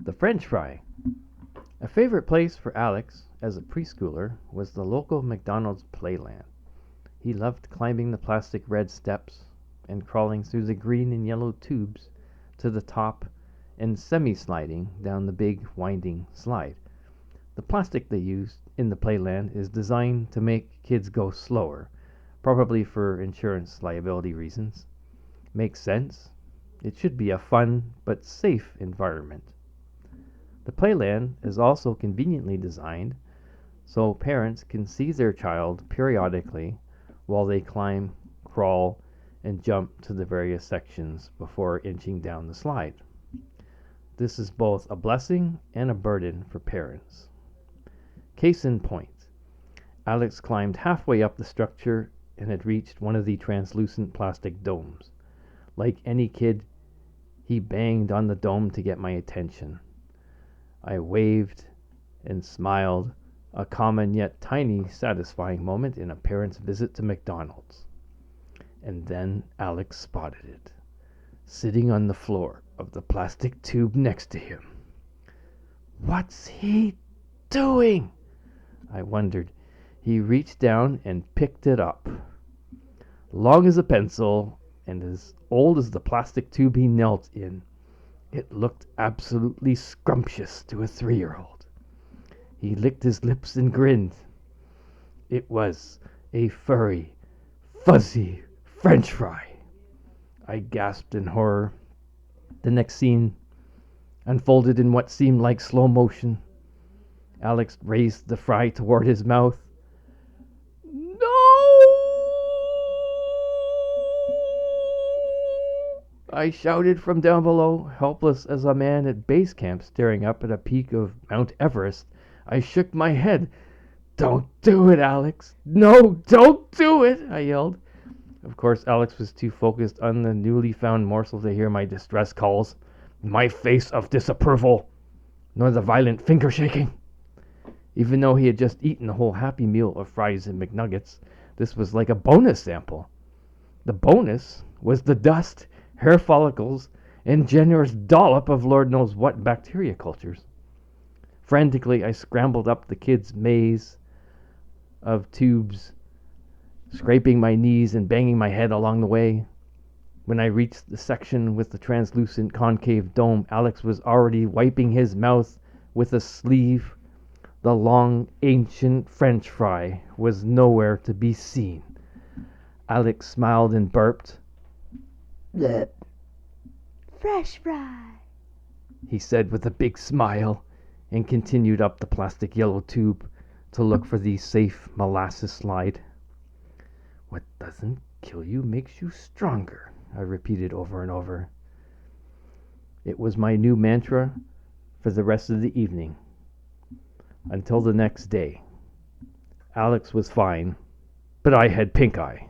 The French fry. A favorite place for Alex as a preschooler was the local McDonald's Playland. He loved climbing the plastic red steps and crawling through the green and yellow tubes to the top and semi-sliding down the big winding slide. The plastic they used in the Playland is designed to make kids go slower, probably for insurance liability reasons. Makes sense. It should be a fun but safe environment. The Playland is also conveniently designed so parents can see their child periodically while they climb, crawl, and jump to the various sections before inching down the slide. This is both a blessing and a burden for parents. Case in point, Alex climbed halfway up the structure and had reached one of the translucent plastic domes. Like any kid, he banged on the dome to get my attention. I waved and smiled, a common yet tiny satisfying moment in a parent's visit to McDonald's. And then Alex spotted it, sitting on the floor of the plastic tube next to him. What's he doing? I wondered. He reached down and picked it up. Long as a pencil and as old as the plastic tube he knelt in, it looked absolutely scrumptious to a 3-year-old. He licked his lips and grinned. It was a furry, fuzzy French fry. I gasped in horror. The next scene unfolded in what seemed like slow motion. Alex raised the fry toward his mouth. No! I shouted from down below, helpless as a man at base camp staring up at a peak of Mount Everest. I shook my head. Don't do it, Alex. No, don't do it, I yelled. Of course, Alex was too focused on the newly found morsel to hear my distress calls, my face of disapproval, nor the violent finger shaking. Even though he had just eaten a whole Happy Meal of fries and McNuggets, this was like a bonus sample. The bonus was the dust, hair follicles, and generous dollop of Lord knows what bacteria cultures. Frantically, I scrambled up the kid's maze of tubes, scraping my knees and banging my head along the way. When I reached the section with the translucent concave dome, Alex was already wiping his mouth with a sleeve. The long, ancient French fry was nowhere to be seen. Alex smiled and burped. Bleh. Fresh fry, He said with a big smile, and continued up the plastic yellow tube to look for the safe molasses slide. What doesn't kill you makes you stronger, I repeated over and over. It was my new mantra for the rest of the evening. Until the next day. Alex was fine, but I had pink eye.